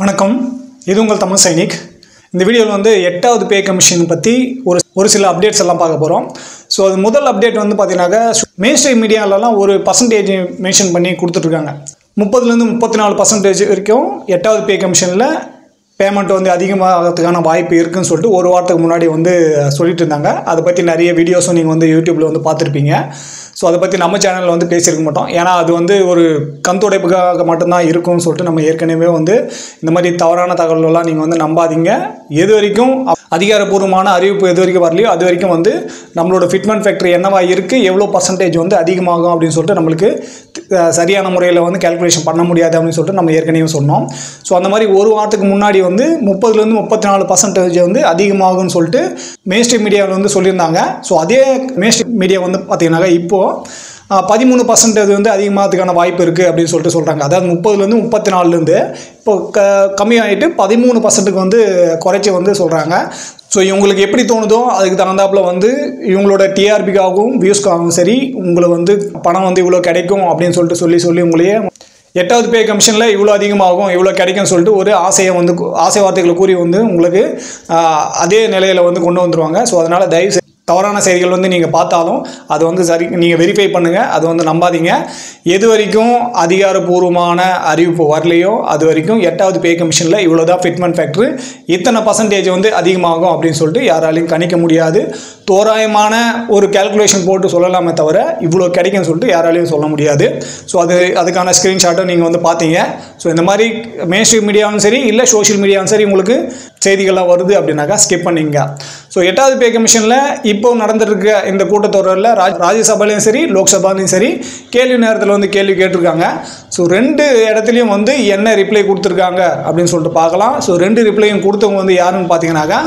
வணக்கம், இது உங்கள் தமிழ் சைனிக். இந்த வீடியோவில் வந்து 8வது பே கமிஷன் பற்றி ஒரு சில அப்டேட்ஸ் எல்லாம் பார்க்க போகிறோம். ஸோ அது முதல் அப்டேட் வந்து பார்த்தீங்கன்னாக்கா மெயின் ஸ்ட்ரீம் மீடியாலலாம் ஒரு பர்சன்டேஜ் மென்ஷன் பண்ணி கொடுத்துட்ருக்காங்க. 30லேருந்து 34% வரைக்கும் 8வது பே கமிஷனில் பேமெண்ட் வந்து அதிகமாகிறதுக்கான வாய்ப்பு இருக்குதுன்னு சொல்லிட்டு ஒரு வாரத்துக்கு முன்னாடி வந்து சொல்லிட்டு இருந்தாங்க. அதை பற்றி நிறைய வீடியோஸும் நீங்கள் வந்து யூடியூப்பில் வந்து பார்த்துருப்பீங்க. ஸோ அதை பற்றி நம்ம சேனலில் வந்து பேசியிருக்க மாட்டோம். ஏன்னா அது வந்து ஒரு கண்துடைப்புக்காக மட்டும்தான் இருக்கும்னு சொல்லிட்டு நம்ம ஏற்கனவே வந்து இந்த மாதிரி தவறான தகவல்கள்லாம் நீங்கள் வந்து நம்பாதீங்க. எது வரைக்கும் அதிகாரப்பூர்வமான அறிவிப்பு எது வரைக்கும் வரலையோ அது வரைக்கும் வந்து நம்மளோட ஃபிட்மெண்ட் ஃபேக்டரி என்னவா இருக்குது, எவ்வளோ பர்சன்டேஜ் வந்து அதிகமாகும் அப்படின்னு சொல்லிட்டு நம்மளுக்கு சரியான முறையில் வந்து கேல்குலேஷன் பண்ண முடியாது அப்படின்னு சொல்லிட்டு நம்ம ஏற்கனவே சொன்னோம். ஸோ அந்த மாதிரி ஒரு வாரத்துக்கு முன்னாடி வந்து 30லேருந்து 34% வந்து அதிகமாகும்னு சொல்லிட்டு மெயின் ஸ்ட்ரீம் மீடியாவில் வந்து சொல்லியிருந்தாங்க. ஸோ அதே மெயின் ஸ்ட்ரீம் மீடியா வந்து பார்த்தீங்கன்னாக்கா இப்போது 13% வந்து அதிகமாகிறதுக்கான வாய்ப்பு இருக்குது அப்படின்னு சொல்லிட்டு சொல்கிறாங்க. அதாவது 30லேருந்து 34லேருந்து இப்போ கம்மியாகிட்டு 13%க்கு வந்து குறைச்சி வந்து சொல்கிறாங்க. ஸோ இவங்களுக்கு எப்படி தோணுதோ அதுக்கு தகுந்தாப்பில் வந்து இவங்களோட டிஆர்பிக்காகவும் வியூஸ்க்காகவும் சரி உங்களை வந்து பணம் வந்து இவ்வளோ கிடைக்கும் அப்படின்னு சொல்லிட்டு சொல்லி உங்களையே 8வது பே கமிஷனில் இவ்வளோ அதிகமாகும், இவ்வளோ கிடைக்கும்னு சொல்லிட்டு ஒரு ஆசை வார்த்தைகளை கூறி வந்து உங்களுக்கு அதே நிலையில் வந்து கொண்டு வந்துடுவாங்க. ஸோ அதனால் தயவு தவறான செய்திகள் வந்து நீங்கள் பார்த்தாலும் அது வந்து சரி நீங்கள் வெரிஃபை பண்ணுங்கள், அது வந்து நம்பாதீங்க. எது வரைக்கும் அதிகாரப்பூர்வமான அறிவிப்பு வரலையோ அது வரைக்கும் 8வது பே கமிஷனில் இவ்வளோ தான் ஃபிட்மெண்ட் ஃபேக்டரி, இத்தனை பர்சன்டேஜ் வந்து அதிகமாகும் அப்படின்னு சொல்லிட்டு யாராலையும் கணிக்க முடியாது. தோராயமான ஒரு கேல்குலேஷன் போட்டு சொல்லலாமே தவிர இவ்வளோ கிடைக்கும்னு சொல்லிட்டு யாராலையும் சொல்ல முடியாது. ஸோ அதுக்கான ஸ்க்ரீன்ஷாட்டும் நீங்கள் வந்து பார்த்தீங்க. ஸோ இந்த மாதிரி மெயின் ஸ்ட்ரீம் மீடியாவும் சரி இல்லை சோஷியல் மீடியாவும் சரி உங்களுக்கு செய்திகள்லாம் வருது அப்படின்னாக்கா ஸ்கிப் பண்ணிங்க. ஸோ 8வது பே கமிஷனில் இப்போ நடந்துருக்க இந்த கூட்டத்தொடரில் ராஜ்யசபாலையும் சரி லோக்சபாலையும் சரி கேள்வி நேரத்தில் வந்து கேள்வி கேட்டிருக்காங்க. ஸோ 2 இடத்துலையும் வந்து என்ன ரிப்ளை கொடுத்துருக்காங்க அப்படின்னு சொல்லிட்டு பார்க்கலாம். ஸோ 2 ரிப்ளையும் கொடுத்தவங்க வந்து யாருன்னு பார்த்தீங்கன்னாக்கா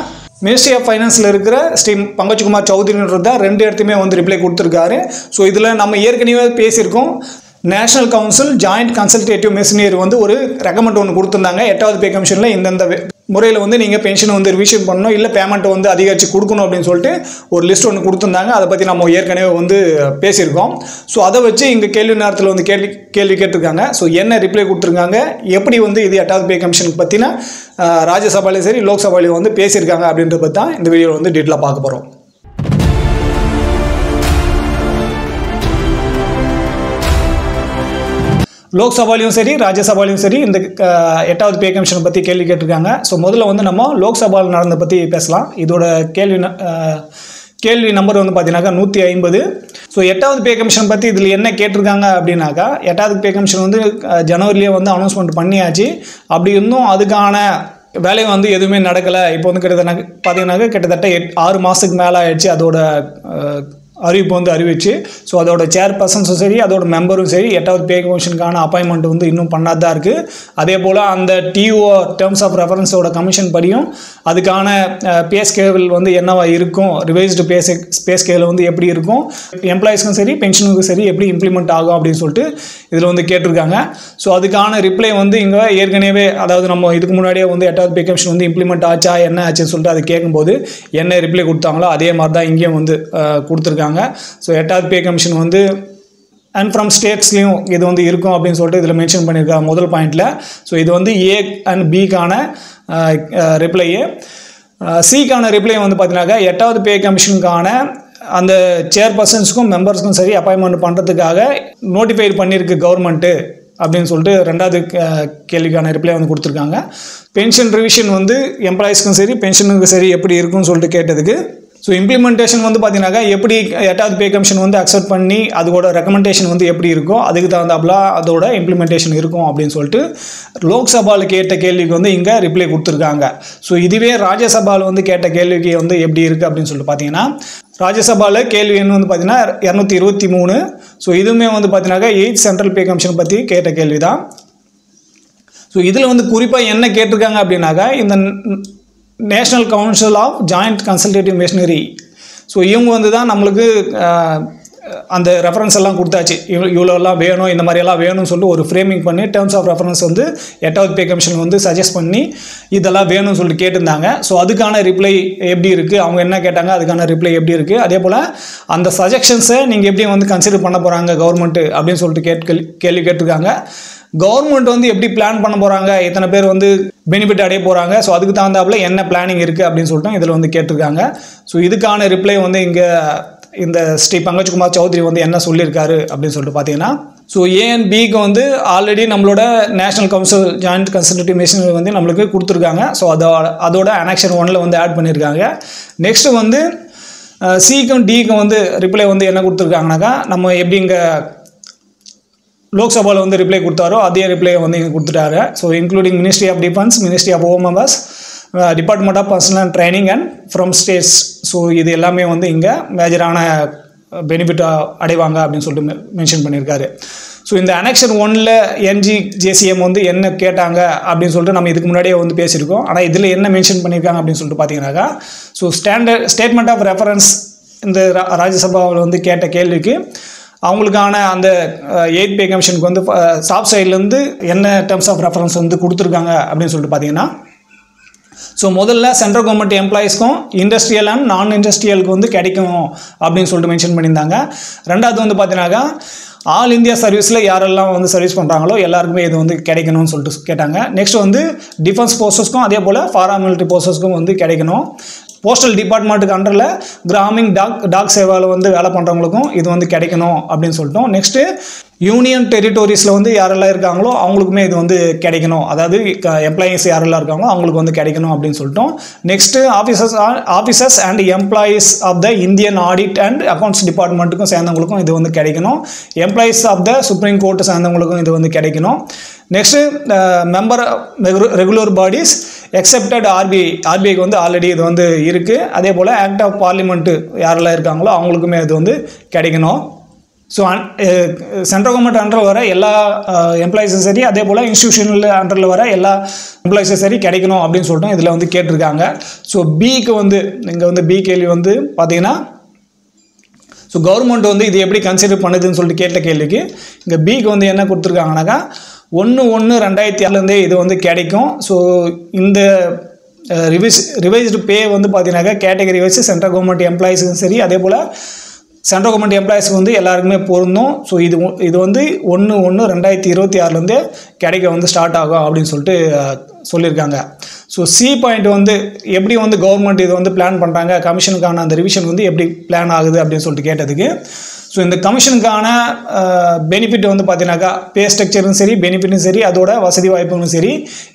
மினிஸ்ட்ரி ஆஃப் ஃபைனான்ஸில் இருக்கிற ஸ்ரீ பங்கஜ்குமார் சௌத்ரின்றது தான் 2 இடத்துலையுமே வந்து ரிப்ளை கொடுத்துருக்காரு. ஸோ இதில் நம்ம ஏற்கனவே பேசியிருக்கோம். National council joint consultative missionary வந்து ஒரு ரெக்கமெண்ட் ஒன்று கொடுத்துருந்தாங்க. 8வது பே கமிஷனில் இந்தந்த முறையில் வந்து நீங்கள் பென்ஷன் வந்து ரிவிஷன் பண்ணணும் இல்லை பேமெண்ட்டை வந்து அதிகரித்து கொடுக்கணும் அப்படின்னு சொல்லிட்டு ஒரு லிஸ்ட் ஒன்று கொடுத்துருந்தாங்க. அதை பற்றி நம்ம ஏற்கனவே வந்து பேசியிருக்கோம். ஸோ அதை வச்சு இங்கே கேள்வி நேரத்தில் வந்து கேள்வி கேட்டிருக்காங்க. ஸோ என்ன ரிப்ளை கொடுத்துருக்காங்க, எப்படி வந்து இது 8வது பே கமிஷனுக்கு பற்றின ராஜ்யசபாலையும் சரி லோக்சபாலையும் வந்து பேசியிருக்காங்க அப்படின்றத பற்றி தான் இந்த வீடியோவில் வந்து டீட்டெயிலாக பார்க்க போகிறோம். லோக்சபாலையும் சரி ராஜ்யசபாலையும் சரி இந்த 8வது பே கமிஷனை பற்றி கேள்வி கேட்டிருக்காங்க. ஸோ முதல்ல வந்து நம்ம லோக்சபாவில் நடந்த பற்றி பேசலாம். இதோட கேள்வி நம்பர் வந்து பார்த்தீங்கன்னாக்கா 150. ஸோ 8வது பே கமிஷன் பற்றி இதில் என்ன கேட்டிருக்காங்க அப்படின்னாக்கா 8வது பே கமிஷன் வந்து ஜனவரிலேயே வந்து அனௌன்ஸ்மெண்ட் பண்ணியாச்சு. அப்படி இருந்தும் அதுக்கான வேலையை வந்து எதுவுமே நடக்கலை. இப்போ வந்து கிட்டத்தட்ட 6 மாதத்துக்கு மேலே ஆயிடுச்சு அதோட அறிவிப்பு வந்து அறிவிச்சு. ஸோ அதோட சேர்பர்சன்ஸும் சரி அதோட மெம்பரும் சரி 8வது பே கமிஷனுக்கான அப்பாயின்மெண்ட் வந்து இன்னும் பண்ணாதான் இருக்குது. அதே போல் அந்த டிஓ டேர்ம்ஸ் ஆஃப் ரெஃபரன்ஸோட கமிஷன் படியும் அதுக்கான பே ஸ்கேல் வந்து என்னவா இருக்கும், ரிவைஸ்டு பே ஸ்கேல் வந்து எப்படி இருக்கும், எம்ப்ளாயிஸ்க்கும் சரி பென்ஷனுக்கும் சரி எப்படி இம்ப்ளிமெண்ட் ஆகும் அப்படின்னு சொல்லிட்டு இதில் வந்து கேட்டிருக்காங்க. ஸோ அதுக்கான ரிப்ளை வந்து இங்கே ஏற்கனவே அதாவது நம்ம இதுக்கு முன்னாடியே வந்து 8வது பே கமிஷன் வந்து இம்ப்ளிமெண்ட் ஆச்சா என்ன ஆச்சுன்னு சொல்லிட்டு அதை கேட்கும்போது என்ன ரிப்ளை கொடுத்தாங்களோ அதே மாதிரி தான் இங்கேயும் வந்து கொடுத்துருக்காங்க. ஸோ 8வது பே கமிஷன் வந்து அண்ட் ஃப்ரம் ஸ்டேட்ஸ்லையும் இது வந்து இருக்கும் அப்படின்னு சொல்லிட்டு இதில் மென்ஷன் பண்ணியிருக்காங்க முதல் பாயிண்டில். ஸோ இது வந்து ஏ அண்ட் பிக்கான ரிப்ளையே. சிக்கான ரிப்ளை வந்து பார்த்தீங்கன்னாக்கா 8வது பே கமிஷனுக்கான அந்த சேர்பர்சன்ஸுக்கும் மெம்பர்ஸுக்கும் சரி அப்பாயின்மெண்ட் பண்ணுறதுக்காக நோட்டிஃபை பண்ணியிருக்கு கவர்மெண்ட்டு அப்படின்னு சொல்லிட்டு 2வது கேள்விக்கான ரிப்ளை வந்து கொடுத்துருக்காங்க. பென்ஷன் ரிவிஷன் வந்து எம்ப்ளாயிஸ்க்கும் சரி பென்ஷனுக்கும் சரி எப்படி இருக்குன்னு சொல்லிட்டு கேட்டதுக்கு ஸோ இம்ப்ளிமெண்டேஷன் வந்து பார்த்தீங்கன்னாக்கா எப்படி 8வது பே கமிஷன் வந்து அக்செப்ட் பண்ணி அதோட ரெக்கமெண்டேஷன் வந்து எப்படி இருக்கோ அதுக்கு தகுந்தாப்புல அதோட இம்ப்ளிமெண்டேஷன் இருக்கும் அப்படின்னு சொல்லிட்டு லோக்சபாவில் கேட்ட கேள்விக்கு வந்து இங்கே ரிப்ளை கொடுத்துருக்காங்க. ஸோ இதுவே ராஜ்யசபாவில் வந்து கேட்ட கேள்விக்கு வந்து எப்படி இருக்குது அப்படின்னு சொல்லிட்டு பார்த்தீங்கன்னா ராஜ்யசபாவில் கேள்வி எண் வந்து பார்த்தீங்கன்னா 223. ஸோ இதுவுமே வந்து பார்த்தீங்கன்னாக்கா 8th சென்ட்ரல் பே கமிஷன் பற்றி கேட்ட கேள்வி தான். ஸோ இதில் வந்து குறிப்பாக என்ன கேட்டிருக்காங்க அப்படின்னாக்கா இந்த national council of joint consultative machinery. So இவங்க வந்து தான் நம்மளுக்கு அந்த ரெஃபரன்ஸ் எல்லாம் கொடுத்தாச்சு, இவ்வளோலாம் வேணும் இந்த மாதிரியெல்லாம் வேணும்னு சொல்லிட்டு ஒரு ஃப்ரேமிங் பண்ணி டேர்ம்ஸ் ஆஃப் ரெஃபரன்ஸ் வந்து 8வது பே கமிஷன் வந்து சஜஸ்ட் பண்ணி இதெல்லாம் வேணும்னு சொல்லிட்டு கேட்டிருந்தாங்க. ஸோ அதுக்கான ரிப்ளை எப்படி இருக்குது, அவங்க என்ன கேட்டாங்க அதுக்கான ரிப்ளை எப்படி இருக்குது, அதே போல் அந்த சஜஷன்ஸை நீங்கள் எப்படி வந்து கன்சிடர் பண்ண போகிறாங்க கவர்மெண்ட்டு அப்படின்னு சொல்லிட்டு கேள்வி கேட்டிருக்காங்க. கவர்மெண்ட் வந்து எப்படி பிளான் பண்ண போகிறாங்க, எத்தனை பேர் வந்து பெனிஃபிட் அடைய போகிறாங்க, ஸோ அதுக்கு தகுந்தாப்புல என்ன பிளானிங் இருக்குது அப்படின்னு சொல்லிட்டு இதில் வந்து கேட்டிருக்காங்க. ஸோ இதுக்கான ரிப்ளை வந்து இங்கே இந்த ஸ்ரீ பங்கஜ் குமார் சௌத்ரி வந்து என்ன சொல்லியிருக்காரு அப்படின்னு சொல்லிட்டு பார்த்தீங்கன்னா, ஸோ ஏ அண்ட் பிக்கு வந்து ஆல்ரெடி நம்மளோட national council joint consultative machinery வந்து நம்மளுக்கு கொடுத்துருக்காங்க. ஸோ அதோட அனெக்ஷன் 1ல் வந்து ஆட் பண்ணியிருக்காங்க. நெக்ஸ்ட்டு வந்து சிக்கும் டிக்கும் வந்து ரிப்ளை வந்து என்ன கொடுத்துருக்காங்கனாக்கா, நம்ம எப்படி இங்கே லோக்சபாவில் வந்து ரிப்ளை கொடுத்தாரோ அதே ரிப்ளை வந்து இங்கே கொடுத்துட்டாரு. So including ministry of defence, ministry of home affairs, department of personnel and training and from states. So இது எல்லாமே வந்து இங்கே மேஜரான பெனிஃபிட் அடைவாங்க அப்படின்னு சொல்லிட்டு மென்ஷன் பண்ணியிருக்காரு. ஸோ இந்த அனெக்ஷன் 1ல் NGJCM வந்து என்ன கேட்டாங்க அப்படின்னு சொல்லிட்டு நம்ம இதுக்கு முன்னாடியே வந்து பேசியிருக்கோம். ஆனால் இதில் என்ன மென்ஷன் பண்ணியிருக்காங்க அப்படின்னு சொல்லிட்டு பார்த்தீங்கன்னாக்கா, ஸோ ஸ்டேட்மெண்ட் ஆஃப் ரெஃபரன்ஸ் இந்த ராஜ்யசபாவில் வந்து கேட்ட கேள்விக்கு அவங்களுக்கான அந்த 8th பே கமிஷனுக்கு வந்து சாஃப்ட் சைட்லேருந்து என்ன டேர்ம்ஸ் ஆஃப் ரெஃபரன்ஸ் வந்து கொடுத்துருக்காங்க அப்படின்னு சொல்லிட்டு பார்த்தீங்கன்னா, ஸோ முதல்ல சென்ட்ரல் கவர்மெண்ட் எம்ப்ளாயீஸ்க்கும் இண்டஸ்ட்ரியல் அண்ட் நான் இண்டஸ்ட்ரியலுக்கு வந்து கிடைக்கும் அப்படின்னு சொல்லிட்டு மென்ஷன் பண்ணியிருந்தாங்க. ரெண்டாவது வந்து பார்த்தீங்கன்னாக்கா, ஆல் இந்தியா சர்வீஸில் யாரெல்லாம் வந்து சர்வீஸ் பண்ணுறாங்களோ எல்லாருக்குமே இது வந்து கிடைக்கணும்னு சொல்லிட்டு கேட்டாங்க. நெக்ஸ்ட் வந்து டிஃபென்ஸ் போர்ஸஸ்க்கும் அதே போல் பாராமிலிட்டரி போர்ஸஸ்க்கும் வந்து கிடைக்கணும். போஸ்டல் டிபார்ட்மெண்ட்டுக்கு அண்டரில் கிராமிங் டாக் சேவாவில் வந்து வேலை பண்ணுறவங்களுக்கும் இது வந்து கிடைக்கணும் அப்படின்னு சொல்லிட்டோம். நெக்ஸ்ட்டு யூனியன் டெரிட்டோரிஸில் வந்து யாரெல்லாம் இருக்காங்களோ அவங்களுக்குமே இது வந்து கிடைக்கணும், அதாவது எம்ப்ளாயீஸ் யாரெல்லாம் இருக்காங்களோ அவங்களுக்கு வந்து கிடைக்கணும் அப்படின்னு சொல்லிட்டோம். Next officers and employees of the Indian audit and accounts டிபார்ட்மெண்ட்டுக்கும் சேர்ந்தவங்களுக்கும் இது வந்து கிடைக்கணும். Employees of the supreme court சேர்ந்தவங்களுக்கும் இது வந்து கிடைக்கணும். Next member regular bodies exempted ஆர்பிஐக்கு வந்து ஆல்ரெடி இது வந்து இருக்குது. அதே போல் ஆக்ட் ஆஃப் பார்லிமெண்ட்டு யாரெல்லாம் இருக்காங்களோ அவங்களுக்குமே இது வந்து கிடைக்கணும். ஸோ சென்ட்ரல் கவர்மெண்ட் அண்டரில் வர எல்லா எம்ப்ளாயீஸும் சரி, அதே போல் இன்ஸ்டியூஷனல் அண்டரில் வர எல்லா எம்ப்ளாயீஸும் சரி கிடைக்கணும் அப்படின்னு சொல்லிட்டு இதில் வந்து கேட்டிருக்காங்க. ஸோ பிக்கு வந்து இங்கே வந்து பி கேள்வி வந்து பார்த்தீங்கன்னா, ஸோ கவர்மெண்ட் வந்து இது எப்படி கன்சிடர் பண்ணுதுன்னு சொல்லிட்டு கேட்ட கேள்விக்கு இங்கே பிக்கு வந்து என்ன கொடுத்துருக்காங்கனாக்கா, 1/1/2006 இது வந்து கிடைக்கும். ஸோ இந்த ரிவைஸ்டு பே வந்து பார்த்தீங்கன்னாக்கா கேட்டகரி வைஸ் சென்ட்ரல் கவர்மெண்ட் எம்ப்ளாயீஸுக்கும் சரி, அதே போல் சென்ட்ரல் கவர்மெண்ட் எம்ப்ளாயீஸ்க்கு வந்து எல்லாருக்குமே பொருந்தும். ஸோ இது வந்து 1/1/2026 கிடைக்க வந்து ஸ்டார்ட் ஆகும் அப்படின்னு சொல்லிட்டு சொல்லியிருக்காங்க. ஸோ சி பாயிண்ட் வந்து எப்படி வந்து கவர்மெண்ட் இது வந்து பிளான் பண்ணுறாங்க, கமிஷனுக்கான அந்த ரிவிஷன் வந்து எப்படி பிளான் ஆகுது அப்படின்னு சொல்லிட்டு கேட்டதுக்கு, ஸோ இந்த கமிஷனுக்கான பெனிஃபிட் வந்து பார்த்தீங்கன்னாக்கா பே ஸ்ட்ரக்சரும் சரி, பெனிஃபிட்டும் சரி, அதோட வசதி வாய்ப்புகளும் சரி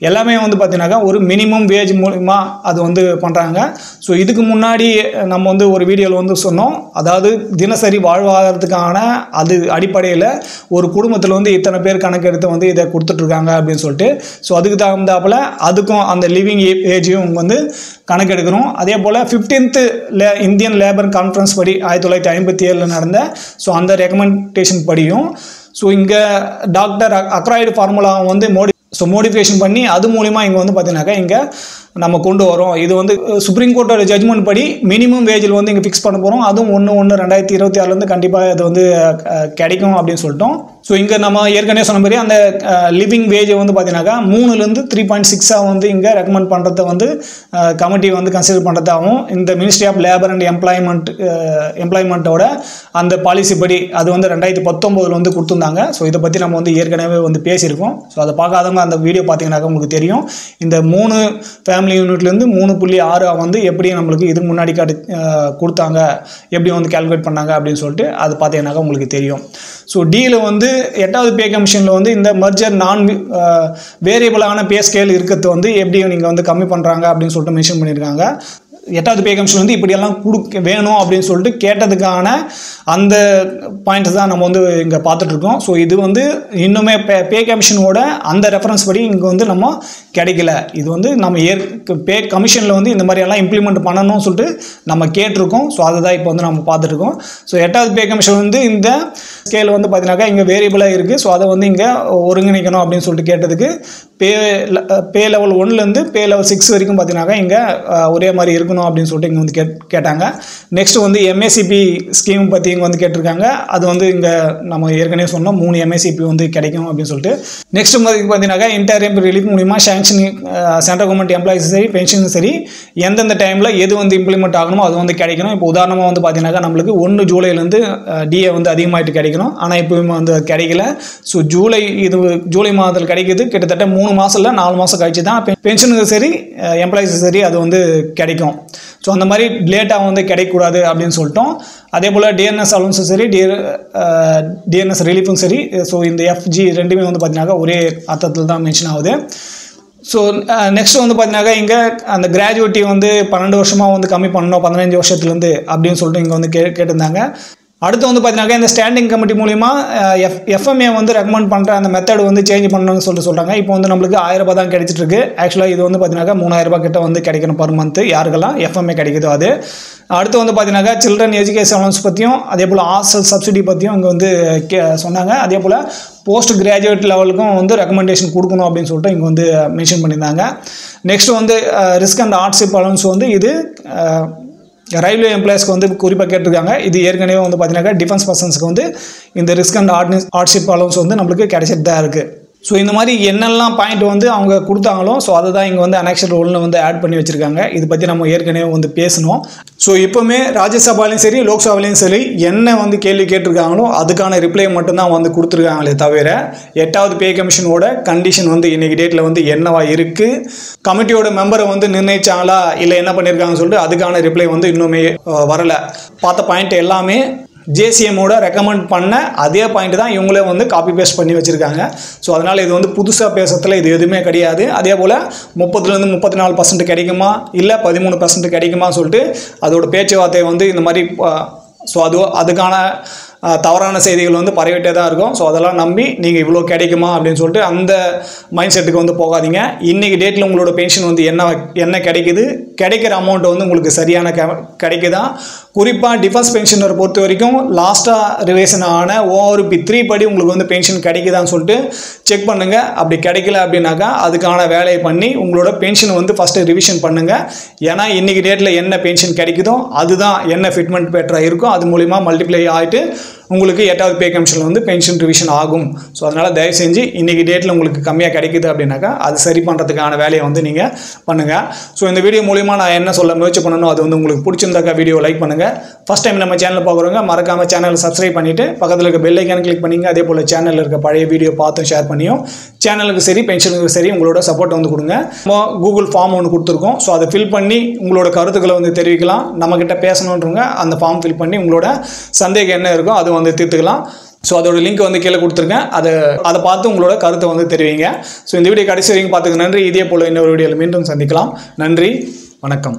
எல்லாமே வந்து பார்த்தீங்கன்னாக்கா ஒரு மினிமம் வேஜ் மூலிமா அது வந்து பண்ணுறாங்க. ஸோ இதுக்கு முன்னாடி நம்ம வந்து ஒரு வீடியோவில் வந்து சொன்னோம், அதாவது தினசரி வாழ்வாதாரத்துக்கான அது அடிப்படையில் ஒரு குடும்பத்தில் வந்து இத்தனை பேர் கணக்கெடுத்து வந்து இதை கொடுத்துட்ருக்காங்க அப்படின்னு சொல்லிட்டு. ஸோ அதுக்கு தகுந்தாப்பில் அதுக்கும் அந்த லிவிங் ஏஜையும் வந்து கணக்கெடுக்கணும். அதே போல் 15th இந்தியன் லேபர் கான்ஃபரன்ஸ் படி 1957 நடந்த ஸோ அந்த ரெக்கமெண்டேஷன் படியும் ஸோ இங்கே டாக்டர் அக்ராய்டு ஃபார்முலா வந்து மோடிஃபிகேஷன் பண்ணி அது மூலிமா இங்கே வந்து பார்த்தீங்கன்னாக்கா இங்கே நம்ம கொண்டு வரோம். இது வந்து சுப்ரீம் கோர்ட்டோட ஜட்ஜ்மெண்ட் படி மினிமம் வேஜில் வந்து இங்கே ஃபிக்ஸ் பண்ண போகிறோம். அதுவும் 1/1/2026 கண்டிப்பாக அது வந்து கிடைக்கும் அப்படின்னு சொல்லிட்டோம். ஸோ இங்கே நம்ம ஏற்கனவே சொன்ன மாதிரி அந்த லிவிங் வேஜை வந்து பார்த்தீங்கன்னாக்கா 3லேருந்து 3.6 வந்து இங்கே ரெக்கமெண்ட் பண்ணுறத வந்து கமிட்டி வந்து கன்சிடர் பண்ணுறதாகவும், இந்த மினிஸ்ட்ரி ஆஃப் லேபர் அண்ட் எம்ப்ளாய்மெண்ட்டோட அந்த பாலிசி படி அது வந்து 2019 வந்து கொடுத்துருந்தாங்க. ஸோ இதை பற்றி நம்ம வந்து ஏற்கனவே வந்து பேசியிருக்கோம். ஸோ அதை பார்க்காதவங்க அந்த வீடியோ பார்த்தீங்கன்னாக்கா உங்களுக்கு தெரியும். இந்த 3 ஃபேமிலி யூனிட்லேருந்து 3.6 வந்து எப்படி நம்மளுக்கு இதுக்கு முன்னாடி கொடுத்தாங்க, எப்படி வந்து கால்குலேட் பண்ணாங்க அப்படின்னு சொல்லிட்டு அது பார்த்தீங்கன்னாக்கா உங்களுக்கு தெரியும். ஸோ டியில் வந்து 8th பே கமிஷனில் வந்து இந்த மர்ஜர் நான் வேரியபிளான பே ஸ்கேல் இருக்கிறது வந்து எப்படி நீங்கள் வந்து கம்மி பண்ணுறாங்க அப்படின்னு சொல்லிட்டு மென்ஷன் பண்ணியிருக்காங்க. 8th பே கமிஷன் வந்து இப்படியெல்லாம் வேணும் அப்படின்னு சொல்லிட்டு கேட்டதுக்கான அந்த பாயிண்ட்ஸ் தான் நம்ம வந்து இங்கே பார்த்துட்ருக்கோம். ஸோ இது வந்து இன்னுமே பே கமிஷனோட அந்த ரெஃபரன்ஸ் படி இங்கே வந்து நம்ம கிடைக்கல. இது வந்து நம்ம பே கமிஷனில் வந்து இந்த மாதிரியெல்லாம் இம்ப்ளிமெண்ட் பண்ணணும்னு சொல்லிட்டு நம்ம கேட்டிருக்கோம். ஸோ அதை தான் இப்போ வந்து நம்ம பார்த்துட்ருக்கோம். ஸோ 8th பே கமிஷன் வந்து இந்த ஸ்கேல் வந்து பார்த்தீங்கன்னாக்கா இங்கே வேரியபிளாக இருக்குது. ஸோ அதை வந்து இங்கே ஒருங்கிணைக்கணும் அப்படின்னு சொல்லிட்டு கேட்டதுக்கு பே லெவல் 1லேருந்து பே லெவல் 6 வரைக்கும் பார்த்தீங்கன்னாக்கா இங்கே ஒரே மாதிரி இருக்கணும் கொடுக்கணும் அப்படின்னு சொல்லிட்டு இங்கே வந்து கேட்டாங்க. நெக்ஸ்ட் வந்து எம்ஏசிபி ஸ்கீம் பற்றி இங்கே வந்து கேட்டிருக்காங்க. அது வந்து இங்கே நம்ம ஏற்கனவே சொன்னோம் 3 எம்ஏசிபி வந்து கிடைக்கும் அப்படின்னு சொல்லிட்டு. நெக்ஸ்ட் பார்த்தீங்கன்னாக்கா இன்டரிம் ரிலீஃப் மூலிமா சாங்ஷன் சென்ட்ரல் கவர்மெண்ட் எம்ப்ளாயிஸ் சரி பென்ஷனும் சரி எந்தெந்த டைமில் எது வந்து இம்ப்ளிமெண்ட் ஆகணுமோ அது வந்து கிடைக்கணும். இப்போ உதாரணமாக வந்து பார்த்தீங்கன்னாக்கா நம்மளுக்கு 1 ஜூலைலேருந்து டிஏ வந்து அதிகமாகிட்டு கிடைக்கணும். ஆனால் இப்போயுமே வந்து கிடைக்கல. ஸோ ஜூலை மாதத்தில் கிடைக்கிது. கிட்டத்தட்ட 3 மாதம் இல்லை 4 மாதம் கழிச்சு தான் பென்ஷனுக்கு சரி எம்ப்ளாயிஸு சரி அது வந்து கிடைக்கும். ஸோ அந்த மாதிரி லேட்டாக வந்து கிடைக்கக்கூடாது அப்படின்னு சொல்லிட்டோம். அதே போல் டிஎன்எஸ் அலவன்ஸும் சரி டிஎன்எஸ் ரிலீஃபும் சரி. ஸோ இந்த எஃப்ஜி ரெண்டுமே வந்து பார்த்தீங்கன்னாக்கா ஒரே அர்த்தத்தில் தான் மென்ஷன் ஆகுது. ஸோ நெக்ஸ்ட் வந்து பார்த்தீங்கன்னாக்கா இங்கே அந்த கிராஜுவேட்டி வந்து 12 வருஷமாக வந்து கம்மி பண்ணணும் 15 வருஷத்துலேருந்து அப்படின்னு சொல்லிட்டு இங்கே வந்து கேட்டிருந்தாங்க. அடுத்து வந்து பார்த்தீங்கன்னா இந்த ஸ்டாண்டிங் கமிட்டி மூலிமா எஃப்எம்ஏ வந்து ரெக்கமெண்ட் பண்ணுற அந்த மெத்தட் வந்து சேஞ்ச் பண்ணணும்னு சொல்கிறாங்க. இப்போ வந்து நம்மளுக்கு 1000 ரூபாய் தான் கிடைச்சிட்டு இருக்கு. ஆக்சுவலாக இது வந்து பார்த்தீங்கன்னா 3000 ரூபாய் கிட்ட வந்து கிடைக்கணும் பர் மந்த் யாருக்கெல்லாம் எஃப்எம்ஏ கிடைக்குதோ அது. அடுத்து வந்து பார்த்தீங்கன்னா சில்ட்ரன் எஜுகேஷன் அலவன்ஸ் பற்றியும் அதே போல் ஹாஸ்டல் சப்சிடி பற்றியும் இங்கே வந்து சொன்னாங்க. அதே போல் போஸ்ட் கிராஜுவேட் லெவலுக்கும் வந்து ரெக்கமெண்டேஷன் கொடுக்கணும் அப்படின்னு சொல்லிட்டு இங்கே வந்து மென்ஷன் பண்ணியிருந்தாங்க. நெக்ஸ்ட் வந்து ரிஸ்க் அண்ட் ஹார்ட்ஷிப் அலவன்ஸ் வந்து இது ரயில்வே எம்ப்ளாயிஸ்க்கு வந்து குறிப்பாக கேட்டிருக்காங்க. இது ஏற்கனவே வந்து பார்த்தீங்கன்னா டிஃபென்ஸ் பர்சன்ஸ்க்கு வந்து இந்த ரிஸ்க் அண்ட் ஹார்ட்ஷிப் அலவன்ஸ் வந்து நம்மளுக்கு கிடைச்சிட்டு தான் இருக்குது. ஸோ இந்த மாதிரி என்னெல்லாம் பாயிண்ட் வந்து அவங்க கொடுத்தாங்களோ ஸோ அதை தான் இங்கே வந்து அனெக்ஷன் ரோல்னு வந்து ஆட் பண்ணி வச்சுருக்காங்க. இது பற்றி நம்ம ஏற்கனவே வந்து பேசணும். ஸோ இப்போவுமே ராஜ்யசபாலையும் சரி லோக்சபாலையும் சரி என்ன வந்து கேள்வி கேட்டிருக்காங்களோ அதுக்கான ரிப்ளை மட்டும்தான் வந்து கொடுத்துருக்காங்களே தவிர 8வது பே கமிஷனோட கண்டிஷன் வந்து இன்றைக்கி டேட்டில் வந்து என்னவா இருக்குது, கமிட்டியோட மெம்பரை வந்து நிர்ணயிச்சாங்களா இல்லை என்ன பண்ணியிருக்காங்கன்னு சொல்லிட்டு அதுக்கான ரிப்ளை வந்து இன்னுமே வரலை. பார்த்த பாயிண்ட் எல்லாமே ஜேசிஎம்மோட ரெக்கமெண்ட் பண்ண அதே பாயிண்ட் தான் இவங்களே வந்து காப்பி பேஸ்ட் பண்ணி வச்சுருக்காங்க. ஸோ அதனால் இது வந்து புதுசாக பேசுறதுல இது எதுவுமே கிடையாது. அதே போல் 30% 34% கிடைக்குமா இல்லை 13% கிடைக்குமா சொல்லிட்டு அதோட பேச்சுவார்த்தை வந்து இந்த மாதிரி ஸோ அதுக்கான தவறான செய்திகள் வந்து பரவிட்டே தான் இருக்கும். ஸோ அதெல்லாம் நம்பி நீங்கள் இவ்வளோ கிடைக்குமா அப்படின்னு சொல்லிட்டு அந்த மைண்ட் செட்டுக்கு வந்து போகாதீங்க. இன்றைக்கி டேட்டில் உங்களோட பென்ஷன் வந்து என்ன கிடைக்குது, கிடைக்கிற அமௌண்ட் வந்து உங்களுக்கு சரியான கிடைக்குதா. குறிப்பாக டிஃபென்ஸ் பென்ஷனரை பொறுத்த வரைக்கும் லாஸ்ட்டாக ரிவைஷன் ஆன ORP 3 படி உங்களுக்கு வந்து பென்ஷன் கிடைக்குதான்னு சொல்லிட்டு செக் பண்ணுங்கள். அப்படி கிடைக்கல அப்படின்னாக்கா அதுக்கான வேலையை பண்ணி உங்களோட பென்ஷன் வந்து ஃபஸ்ட்டு ரிவிஷன் பண்ணுங்கள். ஏன்னா இன்றைக்கி டேட்டில் என்ன பென்ஷன் கிடைக்குதோ அதுதான் என்ன ஃபிட்மெண்ட் பெட்டராக இருக்கும். அது மூலிமா மல்டிப்ளை ஆகிட்டு உங்களுக்கு 8வது பே கமிஷனில் வந்து பென்ஷன் ரிவிஷன் ஆகும். ஸோ அதனால் தயவு செஞ்சு இன்றைக்கி டேட்டில் உங்களுக்கு கம்மியாக கிடைக்குது அப்படின்னாக்கா அது சரி பண்ணுறதுக்கான வேலையை வந்து நீங்கள் பண்ணுங்கள். ஸோ இந்த வீடியோ மூலிமா நான் என்ன சொல்ல முயற்சி பண்ணணும் அது வந்து உங்களுக்கு பிடிச்சிருந்தாக்கா வீடியோ லைக் பண்ணுங்கள். ஃபஸ்ட் டைம் நம்ம சேனலில் பார்க்குறவங்க மறக்காமல் சேனலை சப்ஸ்கிரைப் பண்ணிவிட்டு பக்கத்தில் இருக்க பெல் ஐக்கான கிளிக் பண்ணிங்க. அதே போல் சேனலில் இருக்க பழைய வீடியோ பார்த்தும் ஷேர் பண்ணியும் சேனலுக்கு சரி பென்ஷனுக்கு சரி உங்களோட சப்போர்ட் வந்து கொடுங்க. நம்ம கூகுள் ஃபார்ம் ஒன்று கொடுத்துருக்கோம். ஸோ அதை ஃபில் பண்ணி உங்களோட கருத்துக்களை வந்து தெரிவிக்கலாம். நம்மக்கிட்ட பேசணுன்றவங்க அந்த ஃபார்ம் ஃபில் பண்ணி உங்களோட சந்தேகம் என்ன இருக்கோ அது வந்து தீர்த்துக்கலாம். ஸோ அதோட லிங்க் வந்து கீழே கொடுத்துருக்கேன். அதை பார்த்து உங்களோட கருத்தை வந்து தெரிவிங்க. ஸோ இந்த வீடியோ கடைசி வரைக்கும் பார்த்துக்க நன்றி. இதே போல் இன்னொரு வீடியோவில் மீண்டும் சந்திக்கலாம். நன்றி, வணக்கம்.